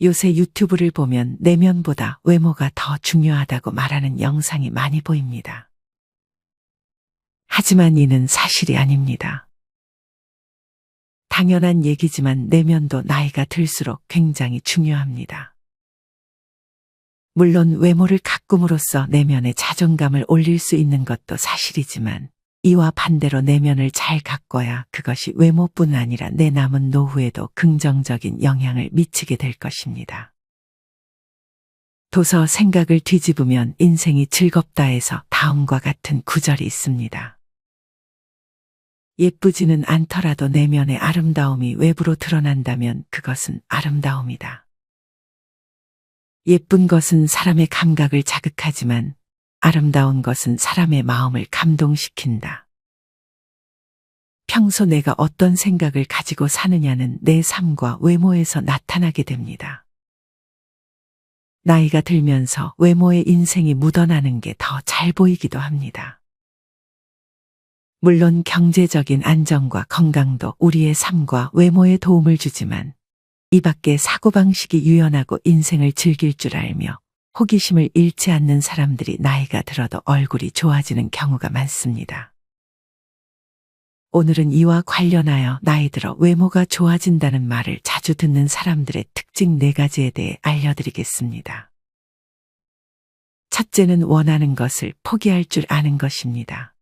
요새 유튜브를 보면 내면보다 외모가 더 중요하다고 말하는 영상이 많이 보입니다. 하지만 이는 사실이 아닙니다. 당연한 얘기지만 내면도 나이가 들수록 굉장히 중요합니다. 물론 외모를 가꿈으로써 내면의 자존감을 올릴 수 있는 것도 사실이지만 이와 반대로 내면을 잘 가꿔야 그것이 외모뿐 아니라 내 남은 노후에도 긍정적인 영향을 미치게 될 것입니다. 도서 생각을 뒤집으면 인생이 즐겁다에서 다음과 같은 구절이 있습니다. 예쁘지는 않더라도 내면의 아름다움이 외부로 드러난다면 그것은 아름다움이다. 예쁜 것은 사람의 감각을 자극하지만 아름다운 것은 사람의 마음을 감동시킨다. 평소 내가 어떤 생각을 가지고 사느냐는 내 삶과 외모에서 나타나게 됩니다. 나이가 들면서 외모의 인생이 묻어나는 게 더 잘 보이기도 합니다. 물론 경제적인 안정과 건강도 우리의 삶과 외모에 도움을 주지만 이 밖에 사고방식이 유연하고 인생을 즐길 줄 알며 호기심을 잃지 않는 사람들이 나이가 들어도 얼굴이 좋아지는 경우가 많습니다. 오늘은 이와 관련하여 나이 들어 외모가 좋아진다는 말을 자주 듣는 사람들의 특징 4가지에 대해 알려드리겠습니다. 첫째는 원하는 것을 포기할 줄 아는 것입니다.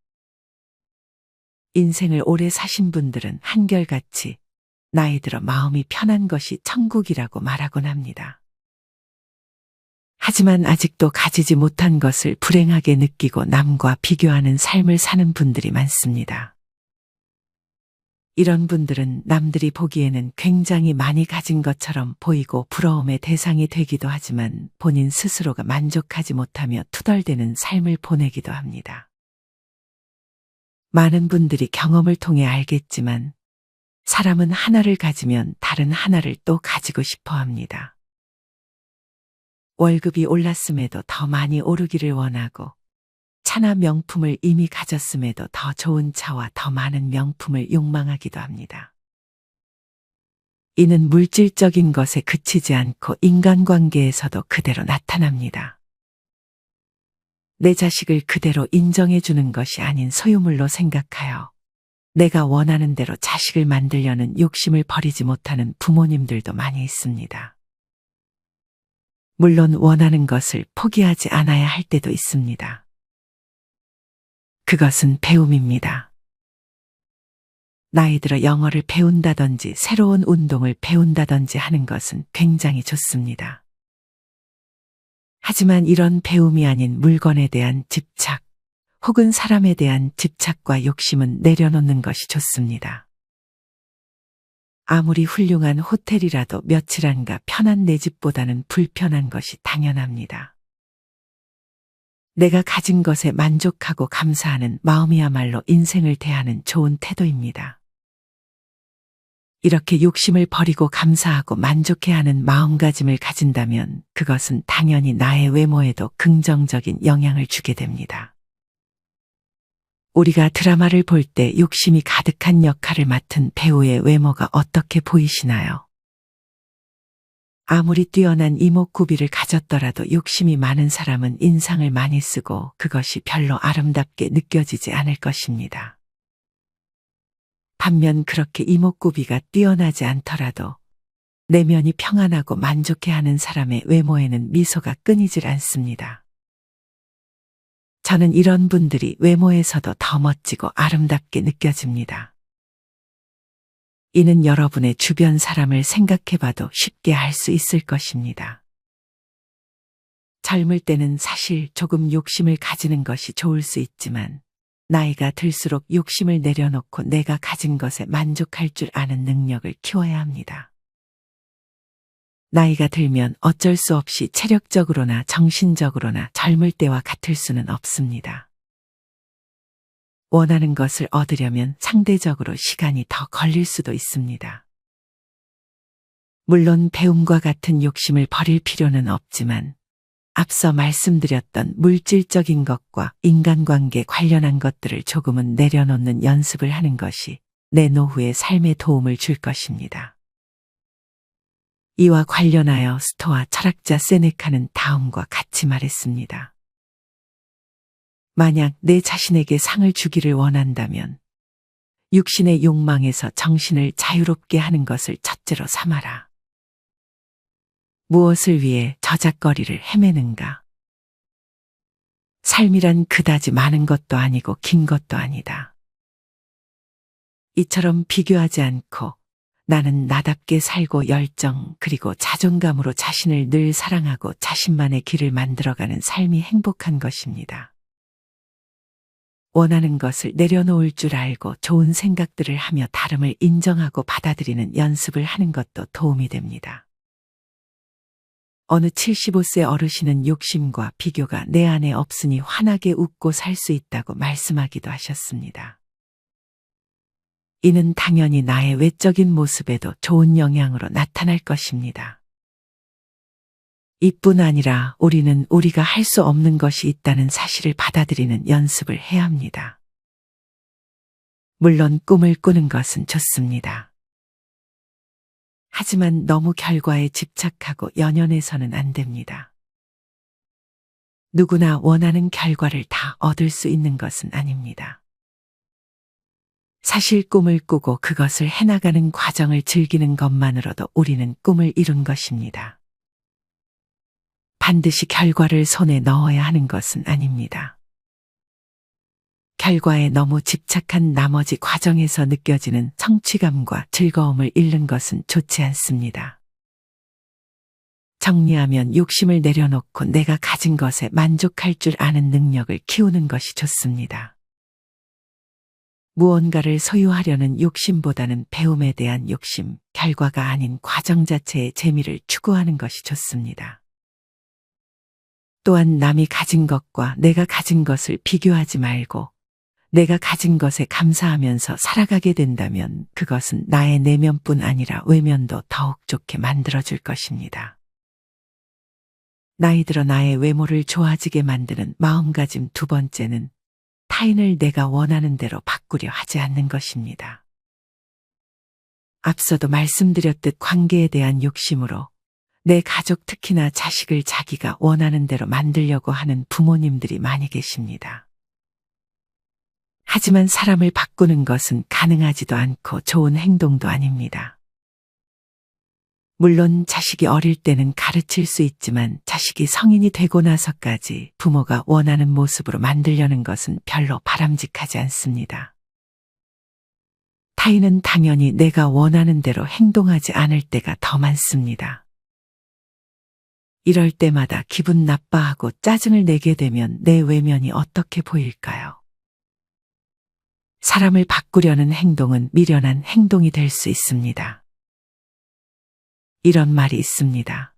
인생을 오래 사신 분들은 한결같이 나이 들어 마음이 편한 것이 천국이라고 말하곤 합니다. 하지만 아직도 가지지 못한 것을 불행하게 느끼고 남과 비교하는 삶을 사는 분들이 많습니다. 이런 분들은 남들이 보기에는 굉장히 많이 가진 것처럼 보이고 부러움의 대상이 되기도 하지만 본인 스스로가 만족하지 못하며 투덜대는 삶을 보내기도 합니다. 많은 분들이 경험을 통해 알겠지만 사람은 하나를 가지면 다른 하나를 또 가지고 싶어 합니다. 월급이 올랐음에도 더 많이 오르기를 원하고 차나 명품을 이미 가졌음에도 더 좋은 차와 더 많은 명품을 욕망하기도 합니다. 이는 물질적인 것에 그치지 않고 인간관계에서도 그대로 나타납니다. 내 자식을 그대로 인정해 주는 것이 아닌 소유물로 생각하여 내가 원하는 대로 자식을 만들려는 욕심을 버리지 못하는 부모님들도 많이 있습니다. 물론 원하는 것을 포기하지 않아야 할 때도 있습니다. 그것은 배움입니다. 나이 들어 영어를 배운다든지 새로운 운동을 배운다든지 하는 것은 굉장히 좋습니다. 하지만 이런 배움이 아닌 물건에 대한 집착 혹은 사람에 대한 집착과 욕심은 내려놓는 것이 좋습니다. 아무리 훌륭한 호텔이라도 며칠 안가 편한 내 집보다는 불편한 것이 당연합니다. 내가 가진 것에 만족하고 감사하는 마음이야말로 인생을 대하는 좋은 태도입니다. 이렇게 욕심을 버리고 감사하고 만족해야 하는 마음가짐을 가진다면 그것은 당연히 나의 외모에도 긍정적인 영향을 주게 됩니다. 우리가 드라마를 볼 때 욕심이 가득한 역할을 맡은 배우의 외모가 어떻게 보이시나요? 아무리 뛰어난 이목구비를 가졌더라도 욕심이 많은 사람은 인상을 많이 쓰고 그것이 별로 아름답게 느껴지지 않을 것입니다. 반면 그렇게 이목구비가 뛰어나지 않더라도 내면이 평안하고 만족해하는 사람의 외모에는 미소가 끊이질 않습니다. 저는 이런 분들이 외모에서도 더 멋지고 아름답게 느껴집니다. 이는 여러분의 주변 사람을 생각해봐도 쉽게 알 수 있을 것입니다. 젊을 때는 사실 조금 욕심을 가지는 것이 좋을 수 있지만 나이가 들수록 욕심을 내려놓고 내가 가진 것에 만족할 줄 아는 능력을 키워야 합니다. 나이가 들면 어쩔 수 없이 체력적으로나 정신적으로나 젊을 때와 같을 수는 없습니다. 원하는 것을 얻으려면 상대적으로 시간이 더 걸릴 수도 있습니다. 물론 배움과 같은 욕심을 버릴 필요는 없지만 앞서 말씀드렸던 물질적인 것과 인간관계 관련한 것들을 조금은 내려놓는 연습을 하는 것이 내 노후의 삶에 도움을 줄 것입니다. 이와 관련하여 스토아 철학자 세네카는 다음과 같이 말했습니다. 만약 내 자신에게 상을 주기를 원한다면 육신의 욕망에서 정신을 자유롭게 하는 것을 첫째로 삼아라. 무엇을 위해 저작거리를 헤매는가? 삶이란 그다지 많은 것도 아니고 긴 것도 아니다. 이처럼 비교하지 않고 나는 나답게 살고 열정 그리고 자존감으로 자신을 늘 사랑하고 자신만의 길을 만들어가는 삶이 행복한 것입니다. 원하는 것을 내려놓을 줄 알고 좋은 생각들을 하며 다름을 인정하고 받아들이는 연습을 하는 것도 도움이 됩니다. 어느 75세 어르신은 욕심과 비교가 내 안에 없으니 환하게 웃고 살 수 있다고 말씀하기도 하셨습니다. 이는 당연히 나의 외적인 모습에도 좋은 영향으로 나타날 것입니다. 이뿐 아니라 우리는 우리가 할 수 없는 것이 있다는 사실을 받아들이는 연습을 해야 합니다. 물론 꿈을 꾸는 것은 좋습니다. 하지만 너무 결과에 집착하고 연연해서는 안 됩니다. 누구나 원하는 결과를 다 얻을 수 있는 것은 아닙니다. 사실 꿈을 꾸고 그것을 해나가는 과정을 즐기는 것만으로도 우리는 꿈을 이룬 것입니다. 반드시 결과를 손에 넣어야 하는 것은 아닙니다. 결과에 너무 집착한 나머지 과정에서 느껴지는 성취감과 즐거움을 잃는 것은 좋지 않습니다. 정리하면 욕심을 내려놓고 내가 가진 것에 만족할 줄 아는 능력을 키우는 것이 좋습니다. 무언가를 소유하려는 욕심보다는 배움에 대한 욕심, 결과가 아닌 과정 자체의 재미를 추구하는 것이 좋습니다. 또한 남이 가진 것과 내가 가진 것을 비교하지 말고 내가 가진 것에 감사하면서 살아가게 된다면 그것은 나의 내면뿐 아니라 외면도 더욱 좋게 만들어줄 것입니다. 나이 들어 나의 외모를 좋아지게 만드는 마음가짐 두 번째는 타인을 내가 원하는 대로 바꾸려 하지 않는 것입니다. 앞서도 말씀드렸듯 관계에 대한 욕심으로 내 가족 특히나 자식을 자기가 원하는 대로 만들려고 하는 부모님들이 많이 계십니다. 하지만 사람을 바꾸는 것은 가능하지도 않고 좋은 행동도 아닙니다. 물론 자식이 어릴 때는 가르칠 수 있지만 자식이 성인이 되고 나서까지 부모가 원하는 모습으로 만들려는 것은 별로 바람직하지 않습니다. 타인은 당연히 내가 원하는 대로 행동하지 않을 때가 더 많습니다. 이럴 때마다 기분 나빠하고 짜증을 내게 되면 내 외면이 어떻게 보일까요? 사람을 바꾸려는 행동은 미련한 행동이 될 수 있습니다. 이런 말이 있습니다.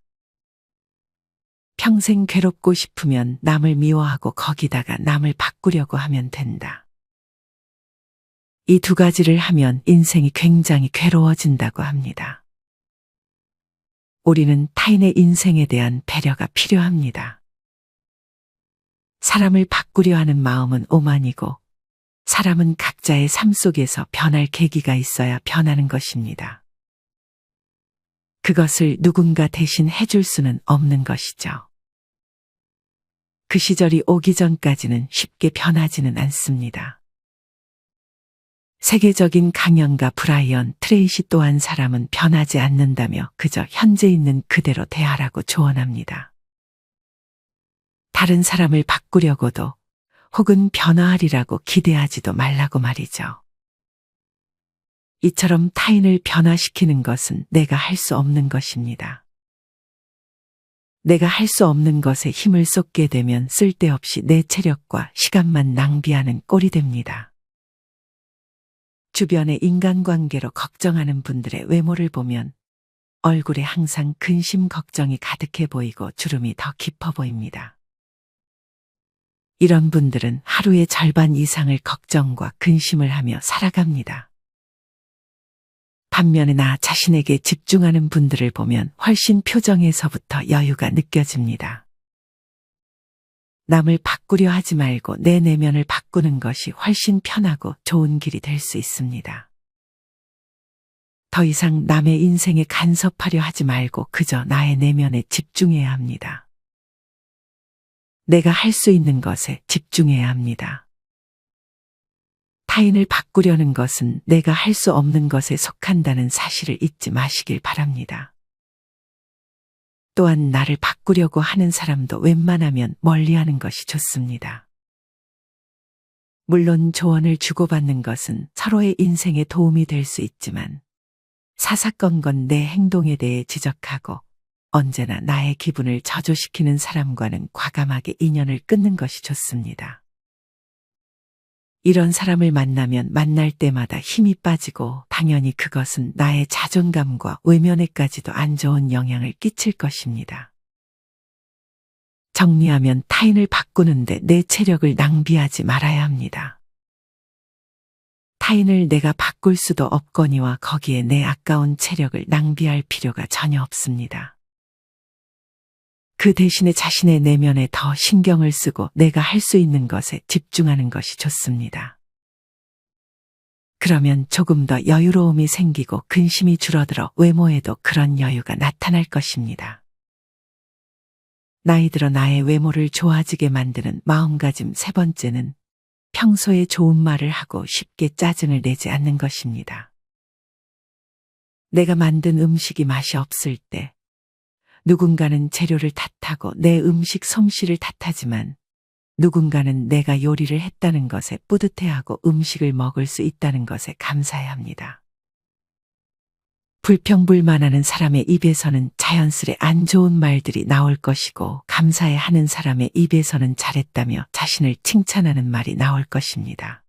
평생 괴롭고 싶으면 남을 미워하고 거기다가 남을 바꾸려고 하면 된다. 이 두 가지를 하면 인생이 굉장히 괴로워진다고 합니다. 우리는 타인의 인생에 대한 배려가 필요합니다. 사람을 바꾸려 하는 마음은 오만이고 사람은 각자의 삶 속에서 변할 계기가 있어야 변하는 것입니다. 그것을 누군가 대신 해줄 수는 없는 것이죠. 그 시절이 오기 전까지는 쉽게 변하지는 않습니다. 세계적인 강연가 브라이언 트레이시 또한 사람은 변하지 않는다며 그저 현재 있는 그대로 대하라고 조언합니다. 다른 사람을 바꾸려고도 혹은 변화하리라고 기대하지도 말라고 말이죠. 이처럼 타인을 변화시키는 것은 내가 할 수 없는 것입니다. 내가 할 수 없는 것에 힘을 쏟게 되면 쓸데없이 내 체력과 시간만 낭비하는 꼴이 됩니다. 주변의 인간관계로 걱정하는 분들의 외모를 보면 얼굴에 항상 근심 걱정이 가득해 보이고 주름이 더 깊어 보입니다. 이런 분들은 하루의 절반 이상을 걱정과 근심을 하며 살아갑니다. 반면에 나 자신에게 집중하는 분들을 보면 훨씬 표정에서부터 여유가 느껴집니다. 남을 바꾸려 하지 말고 내 내면을 바꾸는 것이 훨씬 편하고 좋은 길이 될 수 있습니다. 더 이상 남의 인생에 간섭하려 하지 말고 그저 나의 내면에 집중해야 합니다. 내가 할 수 있는 것에 집중해야 합니다. 타인을 바꾸려는 것은 내가 할 수 없는 것에 속한다는 사실을 잊지 마시길 바랍니다. 또한 나를 바꾸려고 하는 사람도 웬만하면 멀리하는 것이 좋습니다. 물론 조언을 주고받는 것은 서로의 인생에 도움이 될 수 있지만 사사건건 내 행동에 대해 지적하고 언제나 나의 기분을 저조시키는 사람과는 과감하게 인연을 끊는 것이 좋습니다. 이런 사람을 만나면 만날 때마다 힘이 빠지고 당연히 그것은 나의 자존감과 외면에까지도 안 좋은 영향을 끼칠 것입니다. 정리하면 타인을 바꾸는데 내 체력을 낭비하지 말아야 합니다. 타인을 내가 바꿀 수도 없거니와 거기에 내 아까운 체력을 낭비할 필요가 전혀 없습니다. 그 대신에 자신의 내면에 더 신경을 쓰고 내가 할 수 있는 것에 집중하는 것이 좋습니다. 그러면 조금 더 여유로움이 생기고 근심이 줄어들어 외모에도 그런 여유가 나타날 것입니다. 나이 들어 나의 외모를 좋아지게 만드는 마음가짐 세 번째는 평소에 좋은 말을 하고 쉽게 짜증을 내지 않는 것입니다. 내가 만든 음식이 맛이 없을 때 누군가는 재료를 탓하고 내 음식 솜씨를 탓하지만 누군가는 내가 요리를 했다는 것에 뿌듯해하고 음식을 먹을 수 있다는 것에 감사해야 합니다. 불평불만하는 사람의 입에서는 자연스레 안 좋은 말들이 나올 것이고 감사해하는 사람의 입에서는 잘했다며 자신을 칭찬하는 말이 나올 것입니다.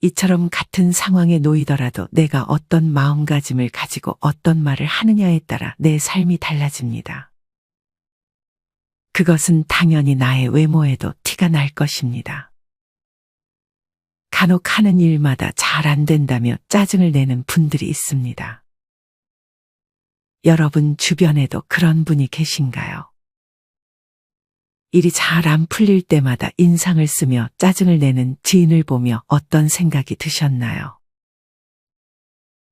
이처럼 같은 상황에 놓이더라도 내가 어떤 마음가짐을 가지고 어떤 말을 하느냐에 따라 내 삶이 달라집니다. 그것은 당연히 나의 외모에도 티가 날 것입니다. 간혹 하는 일마다 잘 안 된다며 짜증을 내는 분들이 있습니다. 여러분 주변에도 그런 분이 계신가요? 일이 잘 안 풀릴 때마다 인상을 쓰며 짜증을 내는 지인을 보며 어떤 생각이 드셨나요?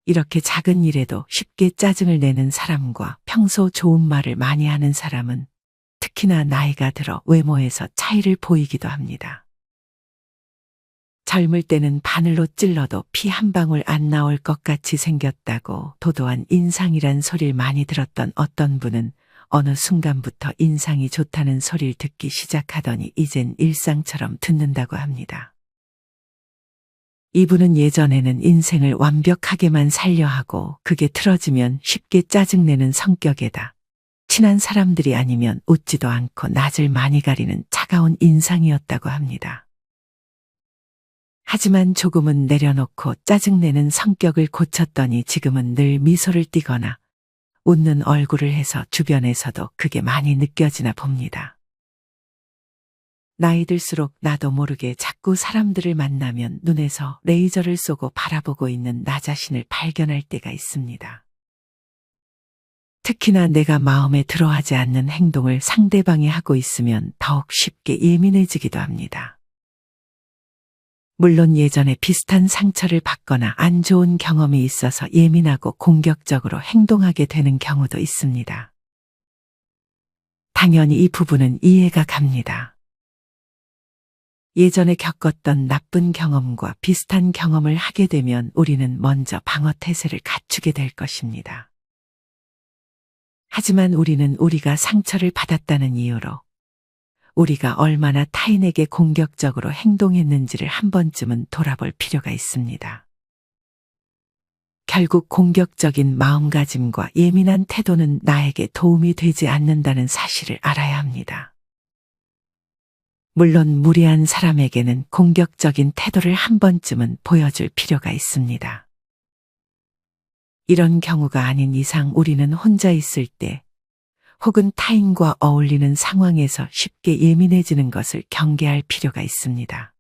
이렇게 작은 일에도 쉽게 짜증을 내는 사람과 평소 좋은 말을 많이 하는 사람은 특히나 나이가 들어 외모에서 차이를 보이기도 합니다. 젊을 때는 바늘로 찔러도 피 한 방울 안 나올 것 같이 생겼다고 도도한 인상이란 소리를 많이 들었던 어떤 분은 어느 순간부터 인상이 좋다는 소리를 듣기 시작하더니 이젠 일상처럼 듣는다고 합니다. 이분은 예전에는 인생을 완벽하게만 살려 하고 그게 틀어지면 쉽게 짜증내는 성격에다 친한 사람들이 아니면 웃지도 않고 낯을 많이 가리는 차가운 인상이었다고 합니다. 하지만 조금은 내려놓고 짜증내는 성격을 고쳤더니 지금은 늘 미소를 띠거나 웃는 얼굴을 해서 주변에서도 그게 많이 느껴지나 봅니다. 나이 들수록 나도 모르게 자꾸 사람들을 만나면 눈에서 레이저를 쏘고 바라보고 있는 나 자신을 발견할 때가 있습니다. 특히나 내가 마음에 들어하지 않는 행동을 상대방이 하고 있으면 더욱 쉽게 예민해지기도 합니다. 물론 예전에 비슷한 상처를 받거나 안 좋은 경험이 있어서 예민하고 공격적으로 행동하게 되는 경우도 있습니다. 당연히 이 부분은 이해가 갑니다. 예전에 겪었던 나쁜 경험과 비슷한 경험을 하게 되면 우리는 먼저 방어 태세를 갖추게 될 것입니다. 하지만 우리는 우리가 상처를 받았다는 이유로 우리가 얼마나 타인에게 공격적으로 행동했는지를 한 번쯤은 돌아볼 필요가 있습니다. 결국 공격적인 마음가짐과 예민한 태도는 나에게 도움이 되지 않는다는 사실을 알아야 합니다. 물론 무례한 사람에게는 공격적인 태도를 한 번쯤은 보여줄 필요가 있습니다. 이런 경우가 아닌 이상 우리는 혼자 있을 때 혹은 타인과 어울리는 상황에서 쉽게 예민해지는 것을 경계할 필요가 있습니다.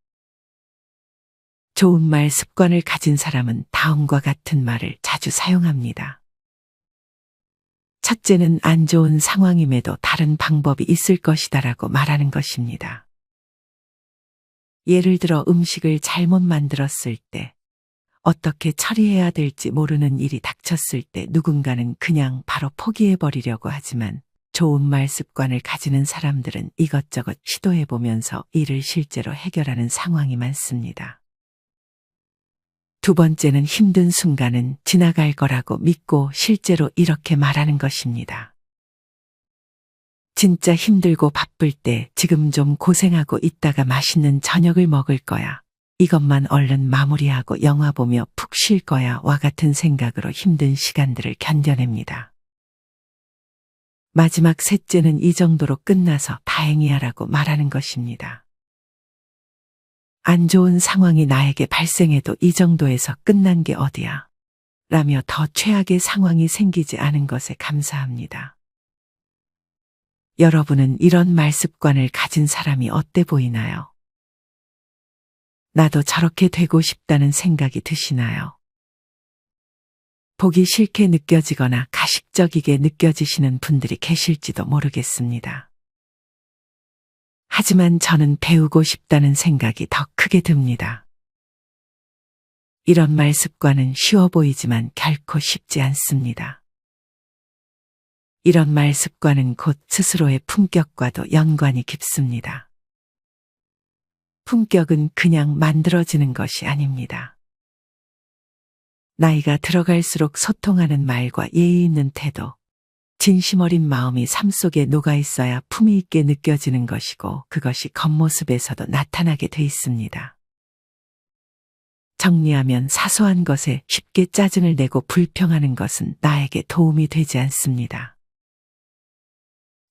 좋은 말 습관을 가진 사람은 다음과 같은 말을 자주 사용합니다. 첫째는 안 좋은 상황임에도 다른 방법이 있을 것이다라고 말하는 것입니다. 예를 들어 음식을 잘못 만들었을 때 어떻게 처리해야 될지 모르는 일이 닥쳤을 때 누군가는 그냥 바로 포기해버리려고 하지만 좋은 말 습관을 가지는 사람들은 이것저것 시도해보면서 일을 실제로 해결하는 상황이 많습니다. 두 번째는 힘든 순간은 지나갈 거라고 믿고 실제로 이렇게 말하는 것입니다. 진짜 힘들고 바쁠 때 지금 좀 고생하고 있다가 맛있는 저녁을 먹을 거야. 이것만 얼른 마무리하고 영화 보며 푹 쉴 거야 와 같은 생각으로 힘든 시간들을 견뎌냅니다. 마지막 셋째는 이 정도로 끝나서 다행이야라고 말하는 것입니다. 안 좋은 상황이 나에게 발생해도 이 정도에서 끝난 게 어디야? 라며 더 최악의 상황이 생기지 않은 것에 감사합니다. 여러분은 이런 말 습관을 가진 사람이 어때 보이나요? 나도 저렇게 되고 싶다는 생각이 드시나요? 보기 싫게 느껴지거나 가식적이게 느껴지시는 분들이 계실지도 모르겠습니다. 하지만 저는 배우고 싶다는 생각이 더 크게 듭니다. 이런 말 습관은 쉬워 보이지만 결코 쉽지 않습니다. 이런 말 습관은 곧 스스로의 품격과도 연관이 깊습니다. 품격은 그냥 만들어지는 것이 아닙니다. 나이가 들어갈수록 소통하는 말과 예의 있는 태도, 진심 어린 마음이 삶 속에 녹아 있어야 품위 있게 느껴지는 것이고 그것이 겉모습에서도 나타나게 돼 있습니다. 정리하면 사소한 것에 쉽게 짜증을 내고 불평하는 것은 나에게 도움이 되지 않습니다.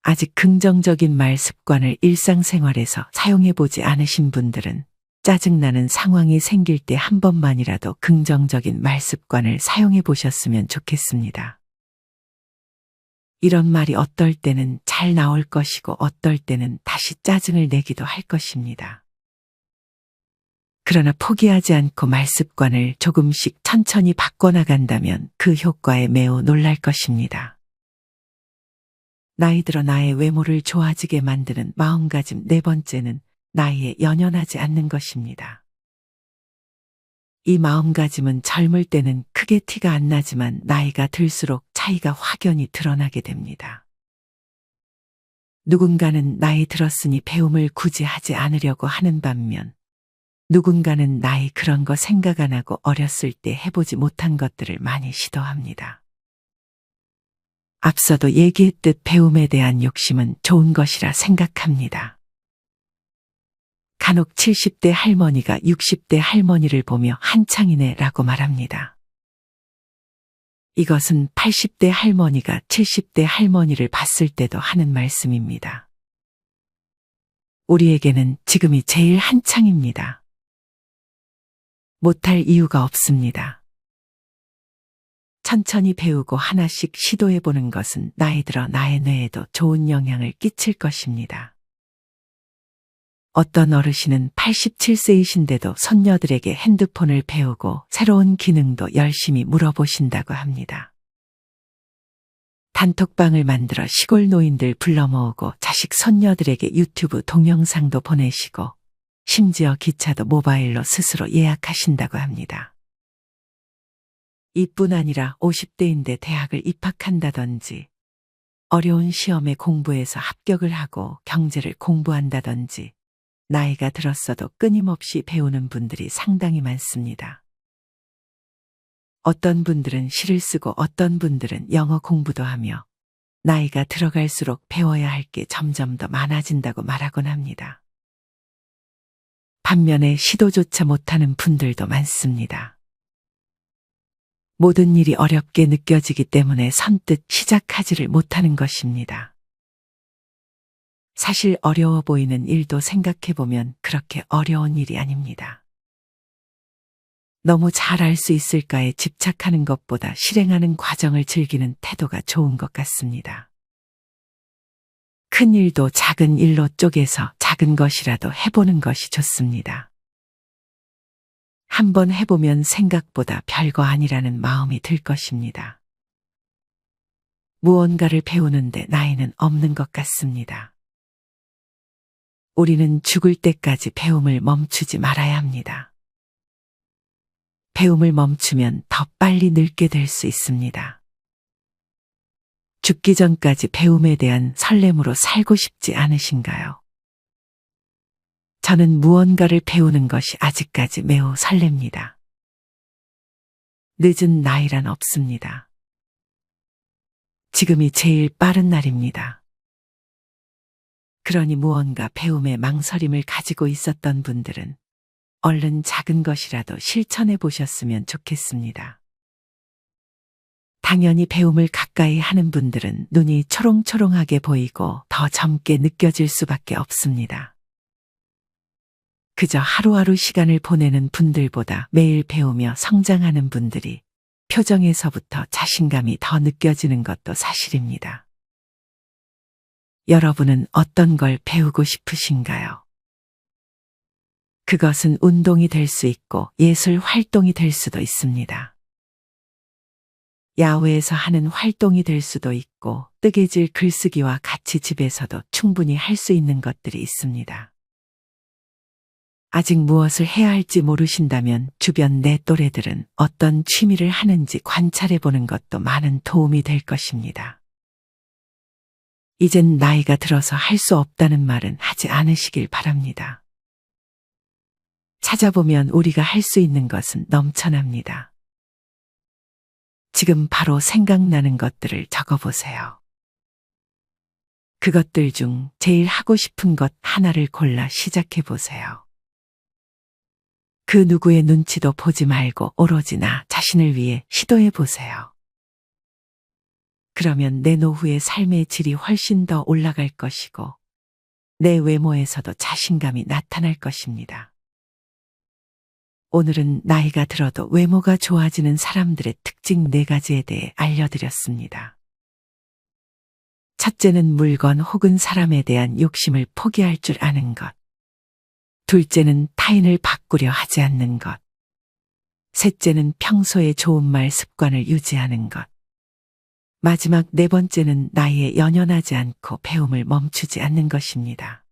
아직 긍정적인 말 습관을 일상생활에서 사용해보지 않으신 분들은 짜증나는 상황이 생길 때 한 번만이라도 긍정적인 말 습관을 사용해 보셨으면 좋겠습니다. 이런 말이 어떨 때는 잘 나올 것이고 어떨 때는 다시 짜증을 내기도 할 것입니다. 그러나 포기하지 않고 말 습관을 조금씩 천천히 바꿔나간다면 그 효과에 매우 놀랄 것입니다. 나이 들어 나의 외모를 좋아지게 만드는 마음가짐 네 번째는 나이에 연연하지 않는 것입니다. 이 마음가짐은 젊을 때는 크게 티가 안 나지만 나이가 들수록 차이가 확연히 드러나게 됩니다. 누군가는 나이 들었으니 배움을 굳이 하지 않으려고 하는 반면 누군가는 나이 그런 거 생각 안 하고 어렸을 때 해보지 못한 것들을 많이 시도합니다. 앞서도 얘기했듯 배움에 대한 욕심은 좋은 것이라 생각합니다. 간혹 70대 할머니가 60대 할머니를 보며 한창이네 라고 말합니다. 이것은 80대 할머니가 70대 할머니를 봤을 때도 하는 말씀입니다. 우리에게는 지금이 제일 한창입니다. 못할 이유가 없습니다. 천천히 배우고 하나씩 시도해보는 것은 나이 들어 나의 뇌에도 좋은 영향을 끼칠 것입니다. 어떤 어르신은 87세이신데도 손녀들에게 핸드폰을 배우고 새로운 기능도 열심히 물어보신다고 합니다. 단톡방을 만들어 시골 노인들 불러 모으고 자식 손녀들에게 유튜브 동영상도 보내시고 심지어 기차도 모바일로 스스로 예약하신다고 합니다. 이뿐 아니라 50대인데 대학을 입학한다든지 어려운 시험에 공부해서 합격을 하고 경제를 공부한다든지 나이가 들었어도 끊임없이 배우는 분들이 상당히 많습니다. 어떤 분들은 시를 쓰고 어떤 분들은 영어 공부도 하며 나이가 들어갈수록 배워야 할 게 점점 더 많아진다고 말하곤 합니다. 반면에 시도조차 못하는 분들도 많습니다. 모든 일이 어렵게 느껴지기 때문에 선뜻 시작하지를 못하는 것입니다. 사실 어려워 보이는 일도 생각해보면 그렇게 어려운 일이 아닙니다. 너무 잘할 수 있을까에 집착하는 것보다 실행하는 과정을 즐기는 태도가 좋은 것 같습니다. 큰 일도 작은 일로 쪼개서 작은 것이라도 해보는 것이 좋습니다. 한번 해보면 생각보다 별거 아니라는 마음이 들 것입니다. 무언가를 배우는데 나이는 없는 것 같습니다. 우리는 죽을 때까지 배움을 멈추지 말아야 합니다. 배움을 멈추면 더 빨리 늙게 될 수 있습니다. 죽기 전까지 배움에 대한 설렘으로 살고 싶지 않으신가요? 저는 무언가를 배우는 것이 아직까지 매우 설렙니다. 늦은 나이란 없습니다. 지금이 제일 빠른 날입니다. 그러니 무언가 배움에 망설임을 가지고 있었던 분들은 얼른 작은 것이라도 실천해 보셨으면 좋겠습니다. 당연히 배움을 가까이 하는 분들은 눈이 초롱초롱하게 보이고 더 젊게 느껴질 수밖에 없습니다. 그저 하루하루 시간을 보내는 분들보다 매일 배우며 성장하는 분들이 표정에서부터 자신감이 더 느껴지는 것도 사실입니다. 여러분은 어떤 걸 배우고 싶으신가요? 그것은 운동이 될 수 있고 예술 활동이 될 수도 있습니다. 야외에서 하는 활동이 될 수도 있고 뜨개질 글쓰기와 같이 집에서도 충분히 할 수 있는 것들이 있습니다. 아직 무엇을 해야 할지 모르신다면 주변 내 또래들은 어떤 취미를 하는지 관찰해 보는 것도 많은 도움이 될 것입니다. 이젠 나이가 들어서 할 수 없다는 말은 하지 않으시길 바랍니다. 찾아보면 우리가 할 수 있는 것은 넘쳐납니다. 지금 바로 생각나는 것들을 적어보세요. 그것들 중 제일 하고 싶은 것 하나를 골라 시작해 보세요. 그 누구의 눈치도 보지 말고 오로지 나 자신을 위해 시도해 보세요. 그러면 내 노후의 삶의 질이 훨씬 더 올라갈 것이고 내 외모에서도 자신감이 나타날 것입니다. 오늘은 나이가 들어도 외모가 좋아지는 사람들의 특징 4가지에 대해 알려드렸습니다. 첫째는 물건 혹은 사람에 대한 욕심을 포기할 줄 아는 것. 둘째는 타인을 바꾸려 하지 않는 것. 셋째는 평소에 좋은 말 습관을 유지하는 것. 마지막 4번째는 나이에 연연하지 않고 배움을 멈추지 않는 것입니다.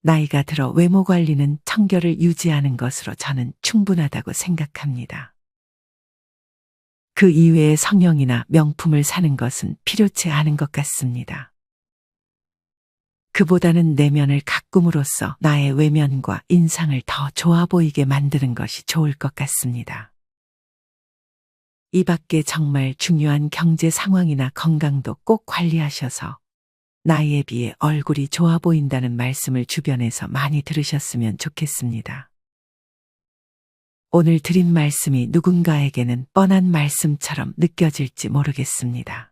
나이가 들어 외모 관리는 청결을 유지하는 것으로 저는 충분하다고 생각합니다. 그 이외의 성형이나 명품을 사는 것은 필요치 않은 것 같습니다. 그보다는 내면을 가꿈으로써 나의 외면과 인상을 더 좋아 보이게 만드는 것이 좋을 것 같습니다. 이 밖에 정말 중요한 경제 상황이나 건강도 꼭 관리하셔서 나이에 비해 얼굴이 좋아 보인다는 말씀을 주변에서 많이 들으셨으면 좋겠습니다. 오늘 드린 말씀이 누군가에게는 뻔한 말씀처럼 느껴질지 모르겠습니다.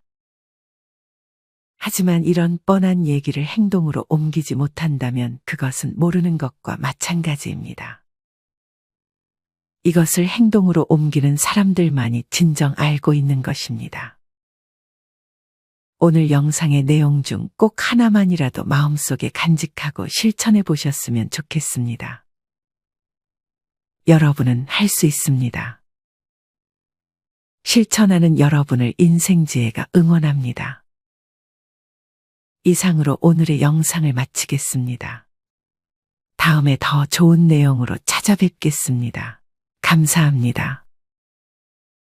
하지만 이런 뻔한 얘기를 행동으로 옮기지 못한다면 그것은 모르는 것과 마찬가지입니다. 이것을 행동으로 옮기는 사람들만이 진정 알고 있는 것입니다. 오늘 영상의 내용 중 꼭 하나만이라도 마음속에 간직하고 실천해 보셨으면 좋겠습니다. 여러분은 할 수 있습니다. 실천하는 여러분을 인생지혜가 응원합니다. 이상으로 오늘의 영상을 마치겠습니다. 다음에 더 좋은 내용으로 찾아뵙겠습니다. 감사합니다.